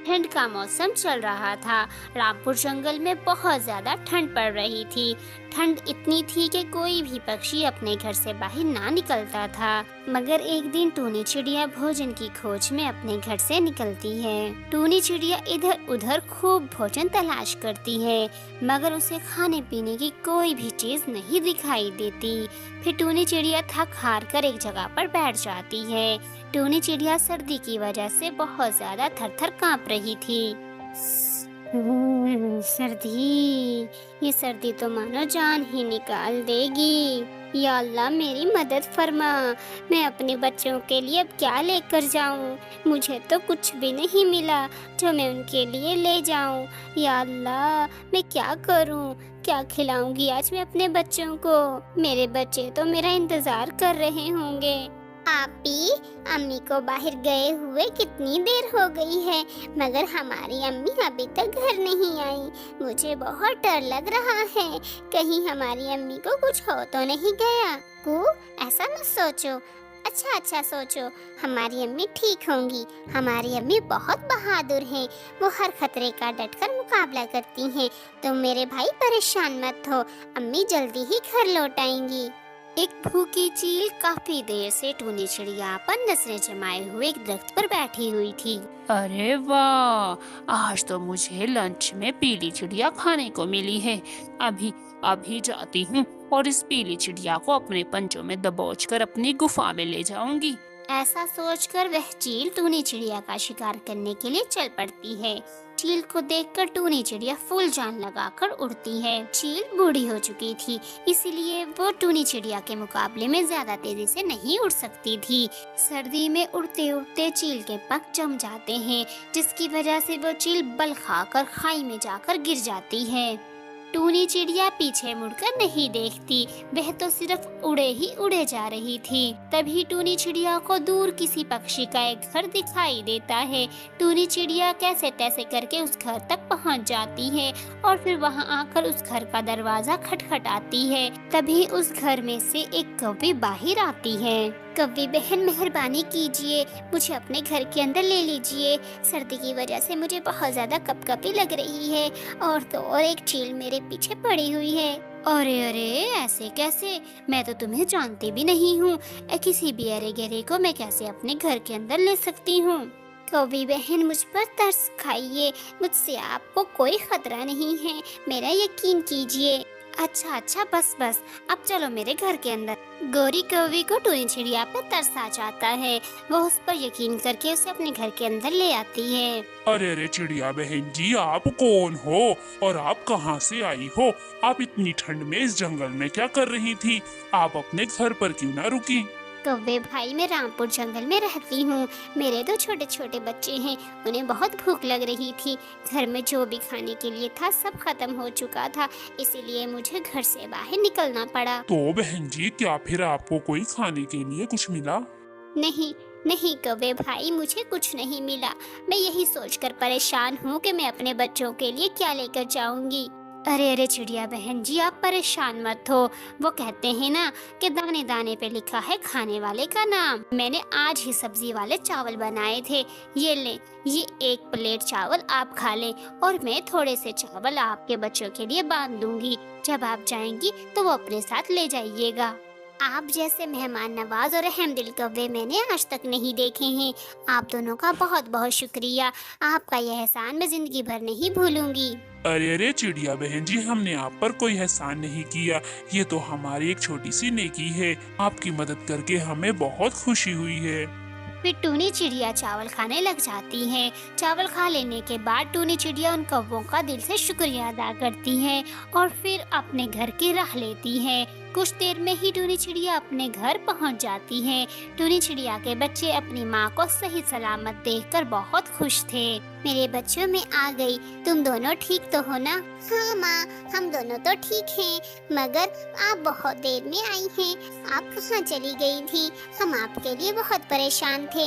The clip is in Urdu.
ٹھنڈ کا موسم چل رہا تھا۔ رامپور جنگل میں بہت زیادہ ٹھنڈ پڑ رہی تھی۔ ٹھنڈ اتنی تھی کہ کوئی بھی پکشی اپنے گھر سے باہر نہ نکلتا تھا۔ مگر ایک دن ٹونی چڑیا بھوجن کی کھوج میں اپنے گھر سے نکلتی ہے۔ ٹونی چڑیا ادھر ادھر خوب بھوجن تلاش کرتی ہے، مگر اسے کھانے پینے کی کوئی بھی چیز نہیں دکھائی دیتی۔ پھر ٹونی چڑیا تھک ہار کر ایک جگہ پر بیٹھ جاتی ہے۔ ٹونی چڑیا سردی کی وجہ سے بہت زیادہ تھر تھر کانپ رہی تھی۔ سردی، یہ سردی تو مانو جان ہی نکال دے گی۔ یا اللہ میری مدد فرما، میں اپنے بچوں کے لیے اب کیا لے کر جاؤں؟ مجھے تو کچھ بھی نہیں ملا جو میں ان کے لیے لے جاؤں۔ یا اللہ میں کیا کروں؟ کیا کھلاؤں گی آج میں اپنے بچوں کو؟ میرے بچے تو میرا انتظار کر رہے ہوں گے۔ آپی، امی کو باہر گئے ہوئے کتنی دیر ہو گئی ہے، مگر ہماری امی ابھی تک گھر نہیں آئی۔ مجھے بہت ڈر لگ رہا ہے، کہیں ہماری امی کو کچھ ہو تو نہیں گیا۔ ایسا نہ سوچو، اچھا سوچو، ہماری امی ٹھیک ہوں گی۔ ہماری امی بہت بہادر ہیں، وہ ہر خطرے کا ڈٹ کر مقابلہ کرتی ہیں۔ تم میرے بھائی پریشان مت ہو، امی جلدی ہی گھر لوٹ آئیں گی۔ ایک بھوکی چیل کافی دیر سے ٹونی چڑیا پر نظریں جمائے ہوئے ایک درخت پر بیٹھی ہوئی تھی۔ ارے واہ، آج تو مجھے لنچ میں پیلی چڑیا کھانے کو ملی ہے۔ ابھی جاتی ہوں اور اس پیلی چڑیا کو اپنے پنجوں میں دبوچ کر اپنی گفا میں لے جاؤں گی۔ ایسا سوچ کر وہ چیل ٹونی چڑیا کا شکار کرنے کے لیے چل پڑتی ہے۔ چیل کو دیکھ کر ٹونی چڑیا فل جان لگا کر اڑتی ہے۔ چیل بوڑھی ہو چکی تھی، اسی لیے وہ ٹونی چڑیا کے مقابلے میں زیادہ تیزی سے نہیں اڑ سکتی تھی۔ سردی میں اڑتے اڑتے چیل کے پنکھ جم جاتے ہیں، جس کی وجہ سے وہ چیل بل کھا کر کھائی میں جا کر گر جاتی ہے۔ ٹونی چڑیا پیچھے مڑ کر نہیں دیکھتی، وہ تو صرف اڑے جا رہی تھی۔ تبھی ٹونی چڑیا کو دور کسی پکشی کا ایک گھر دکھائی دیتا ہے۔ ٹونی چڑیا کیسے تیسے کر کے اس گھر تک پہنچ جاتی ہے اور پھر وہاں آ کر اس گھر کا دروازہ کھٹکھٹاتی ہے۔ تبھی اس گھر میں سے ایک کوی باہر آتی ہے۔ کوی بہن مہربانی کیجیے، مجھے اپنے گھر کے اندر لے لیجیے، سردی کی وجہ سے مجھے بہت زیادہ کپکپی لگ رہی ہے، اور تو اور ایک چیل میرے پیچھے پڑی ہوئی ہے۔ ارے ایسے کیسے؟ میں تو تمہیں جانتی بھی نہیں ہوں، کسی بھی ارے گرے کو میں کیسے اپنے گھر کے اندر لے سکتی ہوں؟ کوی بہن مجھ پر ترس کھائیے، مجھ سے آپ کو کوئی خطرہ نہیں ہے، میرا یقین کیجیے۔ اچھا بس اب چلو میرے گھر کے اندر۔ گوری کوی کو ٹونی چڑیا پر ترس آ جاتا ہے، وہ اس پر یقین کر کے اسے اپنے گھر کے اندر لے آتی ہے۔ ارے چڑیا بہن جی، آپ کون ہو اور آپ کہاں سے آئی ہو؟ آپ اتنی ٹھنڈ میں اس جنگل میں کیا کر رہی تھی؟ آپ اپنے گھر پر کیوں نہ رکی؟ کوے بھائی، میں رامپور جنگل میں رہتی ہوں، میرے دو چھوٹے چھوٹے بچے ہیں، انہیں بہت بھوک لگ رہی تھی، گھر میں جو بھی کھانے کے لیے تھا سب ختم ہو چکا تھا، اسی لیے مجھے گھر سے باہر نکلنا پڑا۔ تو بہن جی، کیا پھر آپ کو کوئی کھانے کے لیے کچھ ملا؟ نہیں کوے بھائی، مجھے کچھ نہیں ملا، میں یہی سوچ کر پریشان ہوں کہ میں اپنے بچوں کے لیے کیا لے کر جاؤں گی۔ ارے چڑیا بہن جی، آپ پریشان مت ہو، وہ کہتے ہیں نا کہ دانے دانے پہ لکھا ہے کھانے والے کا نام۔ میں نے آج ہی سبزی والے چاول بنائے تھے، یہ لیں، یہ ایک پلیٹ چاول آپ کھا لیں، اور میں تھوڑے سے چاول آپ کے بچوں کے لیے باندھ دوں گی، جب آپ جائیں گی تو وہ اپنے ساتھ لے جائیے گا۔ آپ جیسے مہمان نواز اور رحم دل کوے میں نے آج تک نہیں دیکھے ہیں، آپ دونوں کا بہت بہت شکریہ، آپ کا یہ احسان میں زندگی بھر نہیں بھولوں گی۔ ارے چڑیا بہن جی، ہم نے آپ پر کوئی احسان نہیں کیا، یہ تو ہماری ایک چھوٹی سی نیکی ہے، آپ کی مدد کر کے ہمیں بہت خوشی ہوئی ہے۔ پھر ٹونی چڑیا چاول کھانے لگ جاتی ہے۔ چاول کھا لینے کے بعد ٹونی چڑیا ان کووں کا دل سے شکریہ ادا کرتی ہے اور پھر اپنے گھر کی راہ لیتی ہے۔ کچھ دیر میں ہی ٹونی چڑیا اپنے گھر پہنچ جاتی ہے۔ ٹونی چڑیا کے بچے اپنی ماں کو صحیح سلامت دیکھ کر بہت خوش تھے۔ میرے بچوں میں آ گئی، تم دونوں ٹھیک تو ہو نا؟ ہاں ماں، ہم دونوں تو ٹھیک ہیں، مگر آپ بہت دیر میں آئی ہیں، آپ کہاں چلی گئی تھی؟ ہم آپ کے لیے بہت پریشان تھے۔